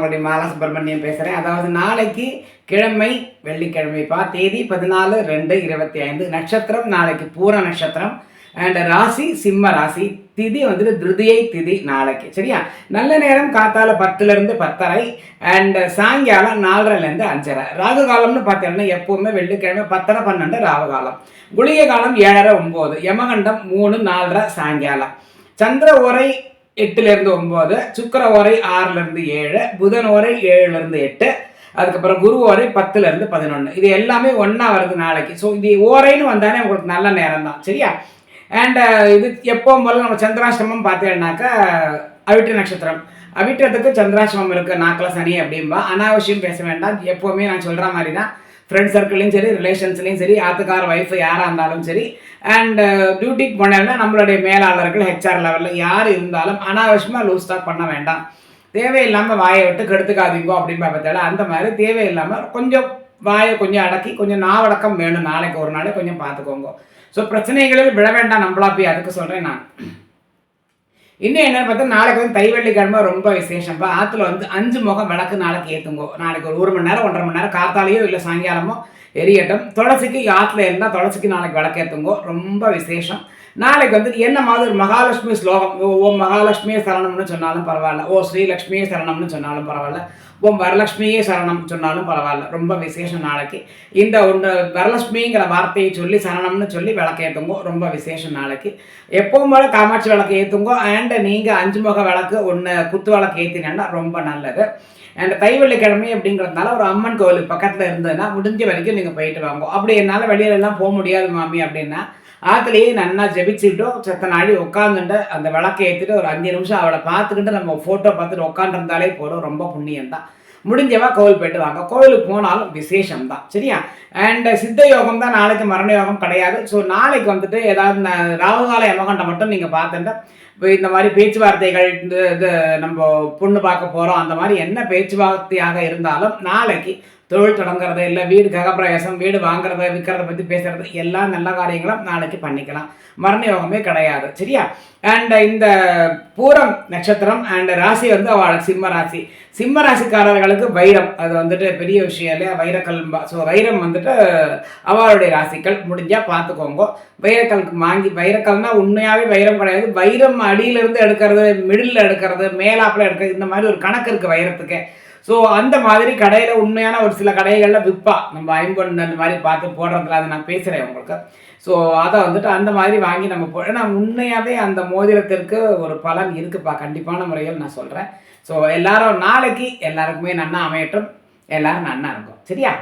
உங்களுடைய மாலா சுப்பிரமணியம் பேசுகிறேன். அதாவது நாளைக்கு கிழமை வெள்ளிக்கிழமைப்பா, தேதி 14/2/25, நட்சத்திரம் நாளைக்கு பூர நட்சத்திரம், அண்ட் ராசி சிம்ம ராசி, திதி வந்துட்டு திருதியை திதி நாளைக்கு. சரியா? நல்ல நேரம் காத்தால 10லேருந்து 10:30 அண்ட் சாயங்காலம் 4:30லேருந்து 5:30. ராகு காலம்னு பார்த்தீங்கன்னா எப்பவுமே வெள்ளிக்கிழமை 10:30 12 ராகு காலம், குளிகை காலம் 7:30 9, யமகண்டம் 3 4:30 சாயங்காலம், சந்திர ஓரை 8லேருந்து 9, சுக்கிர ஓரை 6லேருந்து 7, புதன் ஓரை 7லேருந்து 8, அதுக்கப்புறம் குரு ஓரை 10லேருந்து 11. இது எல்லாமே ஒன்றா வருது நாளைக்கு. ஸோ இது ஓரைன்னு வந்தாலே உங்களுக்கு நல்ல நேரம் தான். சரியா? அண்ட் இது எப்பவும் போல நம்ம சந்திராசிரமம் பார்த்தீங்கன்னாக்கா அவிட்ட நட்சத்திரம், அவிட்டத்துக்கு சந்திராசிரமம் இருக்குது, நாக்கில் சனி அப்படின்பா. அனாவசியம் பேச வேண்டாம். எப்போவுமே நான் சொல்கிற மாதிரி தான், ஃப்ரெண்ட் சர்க்கிள்லையும் சரி, ரிலேஷன்ஸ்லையும் சரி, ஆத்துக்கார ஒய்ஃபு யாராக இருந்தாலும் சரி, அண்ட் டியூட்டிக்கு போனேன்னா நம்மளுடைய மேலாளர்கள் ஹெச்ஆர் லெவலில் யார் இருந்தாலும் அனாவசியமாக லூஸ் டாக் பண்ண வேண்டாம். தேவையில்லாமல் வாயை விட்டு கெடுத்துக்காதீங்கோ அப்படின்னு பார்த்தால அந்த மாதிரி தேவையில்லாமல் கொஞ்சம் வாயை கொஞ்சம் அடக்கி கொஞ்சம் நாவடக்கம் வேணும். நாளைக்கு ஒரு நாளே கொஞ்சம் பார்த்துக்கோங்க. ஸோ பிரச்சனைகளில் விழ வேண்டாம் நம்மளா போய், அதுக்கு சொல்கிறேன் நான். இன்னும் என்னென்னு பார்த்தா நாளைக்கு வந்து தைவெள்ளிக்கிழமை ரொம்ப விசேஷம்ப்பா. ஆற்றுல வந்து 5 முகம் விளக்கு நாளைக்கு ஏற்றுங்கோ. நாளைக்கு ஒரு 1 மணி நேரம் 1.5 மணி நேரம் காத்தாலேயோ இல்லை சாயங்காலமோ எரியட்டும். துளசிக்கு ஆற்றுல இருந்தால் துளசிக்கு நாளைக்கு விளக்கு ஏற்றுங்கோ, ரொம்ப விசேஷம். நாளைக்கு வந்து என்ன மாதிரி ஒரு மகாலட்சுமி ஸ்லோகம், ஓம் மகாலட்சுமியே சரணம்னு சொன்னாலும் பரவாயில்ல, ஓ ஸ்ரீலக்ஷ்மியே சரணம்னு சொன்னாலும் பரவாயில்ல, ஓம் வரலட்சுமியே சரணம் சொன்னாலும் பரவாயில்ல, ரொம்ப விசேஷம். நாளைக்கு இந்த ஒன்று வரலட்சுமிங்கிற வார்த்தையை சொல்லி சரணம்னு சொல்லி விளக்கு ஏற்றுங்கோ, ரொம்ப விசேஷம். நாளைக்கு எப்பவும் போல காமாட்சி விளக்கு ஏற்றுங்கோ. அண்ட் நீங்கள் 5 முக விளக்கு ஒன்று குத்து விளக்கு ஏற்றினேன்னா ரொம்ப நல்லது. அண்ட் தைவெள்ளிக்கிழமை அப்படிங்கிறதுனால ஒரு அம்மன் கோவில் பக்கத்தில் இருந்ததுன்னா முடிஞ்ச வரைக்கும் நீங்கள் போயிட்டு வாங்க. அப்படி என்னால் வெளியிலலாம் போக முடியாது மாமி அப்படின்னா ஆற்றுலேயே நல்லா ஜெபிச்சுக்கிட்டோம் செத்த நாடி உட்காந்துட்டு அந்த விளக்கை ஏற்றிட்டு ஒரு 5 நிமிஷம் அவளை பார்த்துக்கிட்டு நம்ம ஃபோட்டோ பார்த்துட்டு உட்காந்துருந்தாலே போதும், ரொம்ப புண்ணியம்தான். முடிஞ்சவா கோவில் போய்ட்டு வாங்க. கோவிலுக்கு போனாலும் விசேஷம் தான். சரியா? அண்ட் சித்த யோகம் தான் நாளைக்கு, மரண யோகம் கிடையாது. ஸோ நாளைக்கு வந்துட்டு ஏதாவது ராகுகால யமகண்டம் மட்டும் நீங்கள் பார்த்துட்டு இப்போ இந்த மாதிரி பேச்சுவார்த்தைகள், இது நம்ம பொண்ணு பார்க்க போகிறோம், அந்த மாதிரி என்ன பேச்சுவார்த்தையாக இருந்தாலும் நாளைக்கு தொழில் தொடங்குறது, இல்லை வீடு கிரகப்பிரவேசம், வீடு வாங்குறத விற்கிறத பற்றி பேசுகிறது, எல்லா நல்ல காரியங்களும் நாளைக்கு பண்ணிக்கலாம். மரண யோகமே கிடையாது. சரியா? அண்ட் இந்த பூரம் நட்சத்திரம் அண்ட் ராசி வந்து அவளுக்கு சிம்ம ராசி. சிம்ம ராசிக்காரர்களுக்கு வைரம் அது வந்துட்டு பெரிய விஷயம் இல்லையா? வைரக்கல். ஸோ வைரம் வந்துட்டு அவளுடைய ராசிகள், முடிஞ்சால் பார்த்துக்கோங்க. வைரக்கலுக்கு வாங்கி, வைரக்கல்னால் உண்மையாகவே வைரம் கிடையாது. வைரம் அடியிலிருந்து எடுக்கிறது, மிடில் எடுக்கிறது, மேலாப்பில் எடுக்கிறது, இந்த மாதிரி ஒரு கணக்கு இருக்குது வைரத்துக்கு. ஸோ அந்த மாதிரி கடையில் உண்மையான ஒரு சில கடைகளில் விற்பா, நம்ம 50 அந்த மாதிரி பார்த்து போடுறதுல அதை நான் பேசுகிறேன் உங்களுக்கு. ஸோ அதை வந்துட்டு அந்த மாதிரி வாங்கி நம்ம ஏன்னா உண்மையாகவே அந்த மோதிரத்திற்கு ஒரு பலன் இருக்குப்பா, கண்டிப்பான முறையில் நான் சொல்கிறேன். ஸோ எல்லாரும் நாளைக்கு எல்லாருக்குமே நன்னா அமையட்டும், எல்லாரும் நன்னா இருக்கும். சரியா?